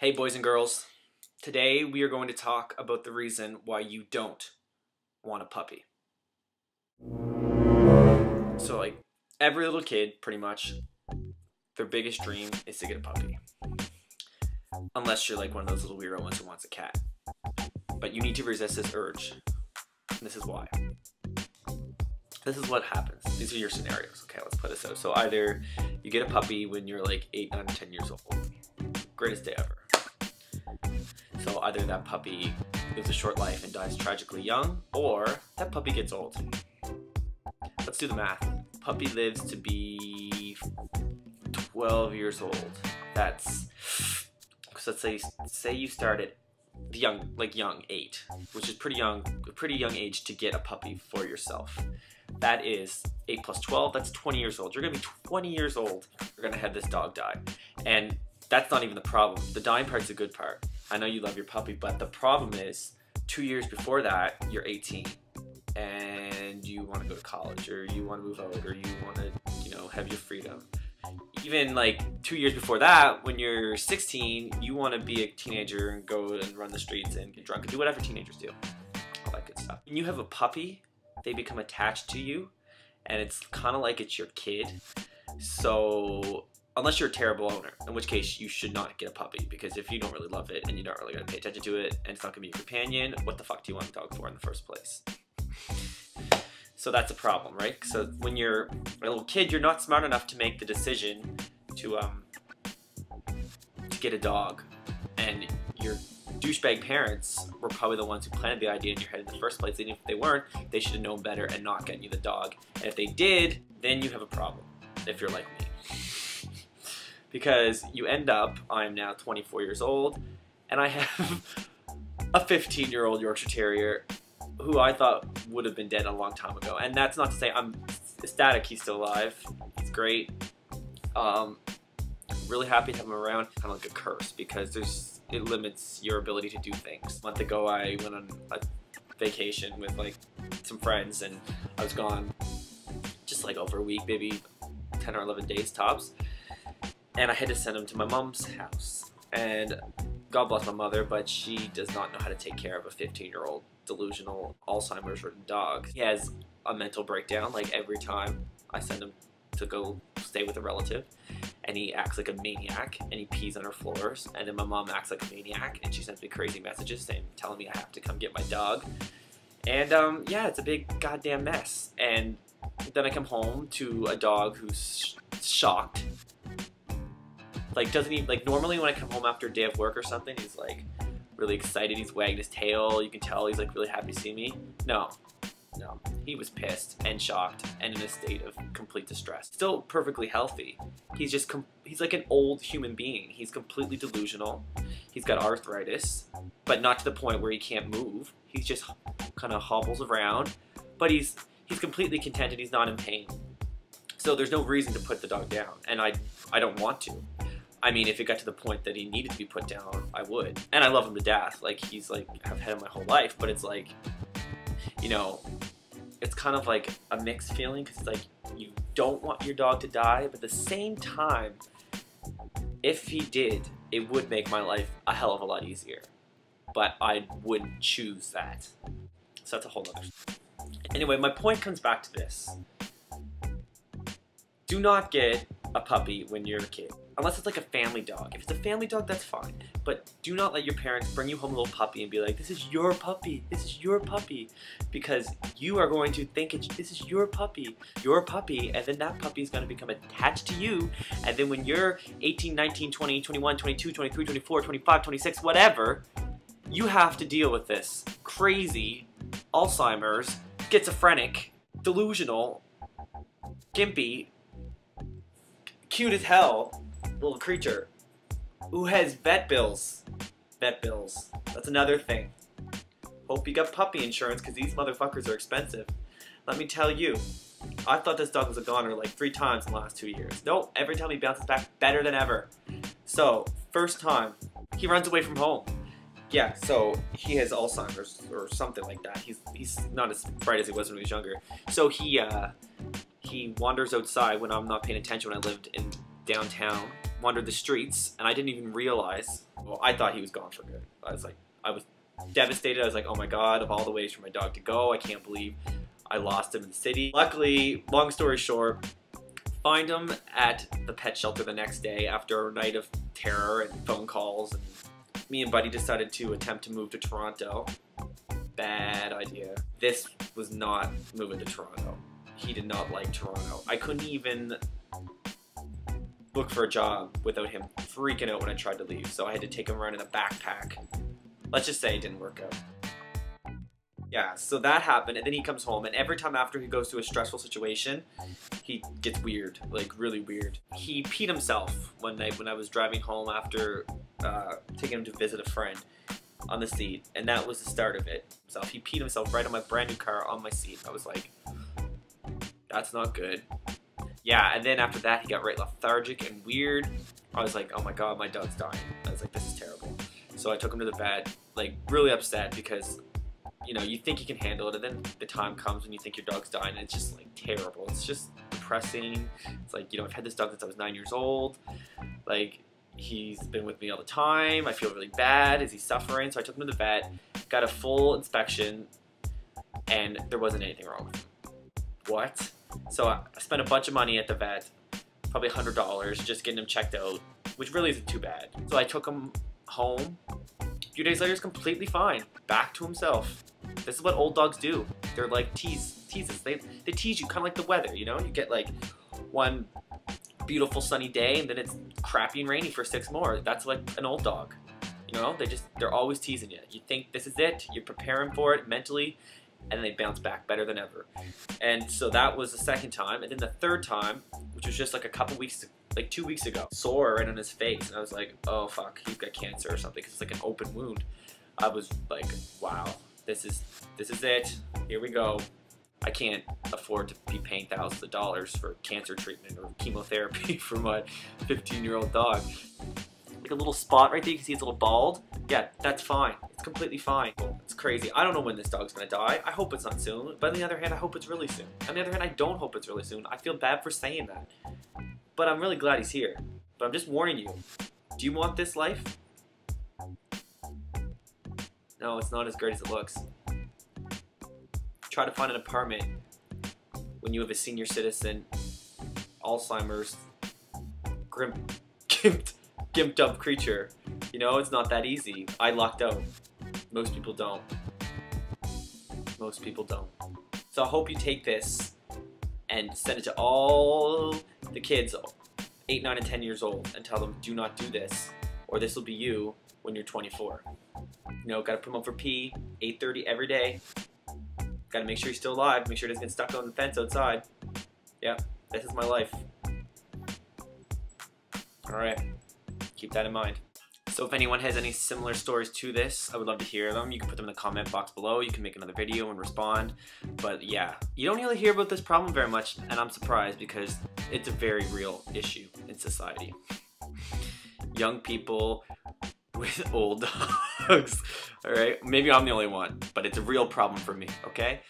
Hey boys and girls, today we are going to talk about the reason why you don't want a puppy. So like every little kid, pretty much, their biggest dream is to get a puppy. Unless you're like one of those little weirdo ones who wants a cat. But you need to resist this urge. And this is why. This is what happens. These are your scenarios. Okay, let's put this out. So either you get a puppy when you're like 8, 9, 10 years old. Greatest day ever. So either that puppy lives a short life and dies tragically young, or that puppy gets old. Let's do the math. Puppy lives to be 12 years old. That's, so let's say you start at the young 8, which is a pretty young age to get a puppy for yourself. That is 8 plus 12, that's 20 years old. You're gonna be 20 years old, you're gonna have this dog die. And that's not even the problem. The dying part's the good part. I know you love your puppy, but the problem is 2 years before that, you're 18 and you want to go to college, or you want to move out, or you want to, have your freedom. Even like 2 years before that, when you're 16, you want to be a teenager and go and run the streets and get drunk and do whatever teenagers do. All that good stuff. When you have a puppy, they become attached to you, and it's kind of like it's your kid. So unless you're a terrible owner, in which case you should not get a puppy, because if you don't really love it and you don't really gonna pay attention to it and it's not gonna be a companion, what the fuck do you want a dog for in the first place? So that's a problem, right? So when you're a little kid, you're not smart enough to make the decision to get a dog, and your douchebag parents were probably the ones who planted the idea in your head in the first place. And if they weren't, they should have known better and not gotten you the dog. And if they did, then you have a problem, if you're like me. Because you end up, I'm now 24 years old, and I have a 15-year-old Yorkshire Terrier who I thought would have been dead a long time ago. And that's not to say I'm ecstatic he's still alive. He's great. Really happy to have him around. Kind of like a curse, because it limits your ability to do things. A month ago I went on a vacation with like some friends, and I was gone just like over a week, maybe 10 or 11 days tops. And I had to send him to my mom's house. And God bless my mother, but she does not know how to take care of a 15-year-old delusional Alzheimer's ridden dog. He has a mental breakdown like every time I send him to go stay with a relative. And he acts like a maniac, and he pees on her floors. And then my mom acts like a maniac, and she sends me crazy messages telling me I have to come get my dog. And yeah, it's a big goddamn mess. And then I come home to a dog who's shocked. Like, doesn't he, like, normally when I come home after a day of work or something, he's like really excited, he's wagging his tail, you can tell he's like really happy to see me. No, he was pissed and shocked and in a state of complete distress. Still perfectly healthy. He's just, he's like an old human being. He's completely delusional. He's got arthritis, but not to the point where he can't move. He's just kind of hobbles around, but he's completely content and he's not in pain. So there's no reason to put the dog down, and I don't want to. I mean, if it got to the point that he needed to be put down, I would. And I love him to death. Like, he's like, I've had him my whole life, but it's like, it's kind of like a mixed feeling, because it's like, you don't want your dog to die, but at the same time, if he did, it would make my life a hell of a lot easier. But I wouldn't choose that. So that's a whole other story. Anyway, my point comes back to this. Do not get a puppy when you're a kid. Unless it's like a family dog. If it's a family dog, that's fine. But do not let your parents bring you home a little puppy and be like, this is your puppy, this is your puppy. Because you are going to think this is your puppy, and then that puppy is going to become attached to you. And then when you're 18, 19, 20, 21, 22, 23, 24, 25, 26, whatever, you have to deal with this crazy, Alzheimer's, schizophrenic, delusional, gimpy, cute as hell little creature who has vet bills. Vet bills. That's another thing. Hope you got puppy insurance, because these motherfuckers are expensive. Let me tell you, I thought this dog was a goner like 3 times in the last 2 years. Nope, every time he bounces back better than ever. So, first time, he runs away from home. Yeah, so he has Alzheimer's or something like that. He's not as bright as he was when he was younger. So he wanders outside when I'm not paying attention when I lived in downtown wandered the streets, and I didn't even realize. Well, I thought he was gone for good. I was devastated. I was like, oh my god, of all the ways for my dog to go, I can't believe I lost him in the city. Luckily, long story short, find him at the pet shelter the next day after a night of terror and phone calls. And me and Buddy decided to attempt to move to Toronto. Bad idea. This was not moving to Toronto. He did not like Toronto. I couldn't even look for a job without him freaking out when I tried to leave, so I had to take him around in a backpack. Let's just say it didn't work out. Yeah, so that happened, and then he comes home, and every time after he goes through a stressful situation, he gets weird, like really weird. He peed himself one night when I was driving home after taking him to visit a friend on the seat, and that was the start of it. So he peed himself right on my brand new car on my seat. I was like, that's not good. Yeah, and then after that, he got right lethargic and weird. I was like, oh my god, my dog's dying. I was like, this is terrible. So I took him to the vet, like really upset because, you know, you think you can handle it, and then the time comes when you think your dog's dying, and it's just like terrible. It's just depressing. It's like, you know, I've had this dog since I was 9 years old. Like, he's been with me all the time. I feel really bad. Is he suffering? So I took him to the vet, got a full inspection, and there wasn't anything wrong with him. What? So I spent a bunch of money at the vet, probably $100, just getting him checked out, which really isn't too bad. So I took him home. A few days later, he's completely fine, back to himself. This is what old dogs do. They're like teases. They tease you, kind of like the weather, you know? You get like one beautiful sunny day, and then it's crappy and rainy for 6 more. That's like an old dog, you know? They're always teasing you. You think this is it, you're preparing for it mentally, and then they bounce back better than ever. And so that was the second time. And then the third time, which was just like a couple weeks, like 2 weeks ago, sore right on his face. And I was like, oh fuck, he's got cancer or something, because it's like an open wound. I was like, wow, this is it. Here we go. I can't afford to be paying thousands of dollars for cancer treatment or chemotherapy for my 15-year-old dog. Like a little spot right there, you can see it's a little bald. Yeah, that's fine. It's completely fine. It's crazy. I don't know when this dog's gonna die. I hope it's not soon. But on the other hand, I hope it's really soon. On the other hand, I don't hope it's really soon. I feel bad for saying that. But I'm really glad he's here. But I'm just warning you. Do you want this life? No, it's not as great as it looks. Try to find an apartment when you have a senior citizen, Alzheimer's, gimped up creature. You know, it's not that easy. I lucked out. Most people don't. Most people don't. So I hope you take this and send it to all the kids 8, 9, and 10 years old and tell them, do not do this, or this will be you when you're 24. You know, gotta put them up for pee, 8:30 every day. Gotta make sure he's still alive, make sure he doesn't get stuck on the fence outside. Yeah, this is my life. Alright, keep that in mind. So if anyone has any similar stories to this, I would love to hear them. You can put them in the comment box below. You can make another video and respond. But yeah, you don't really hear about this problem very much, and I'm surprised because it's a very real issue in society. Young people with old dogs. Alright, maybe I'm the only one, but it's a real problem for me, okay?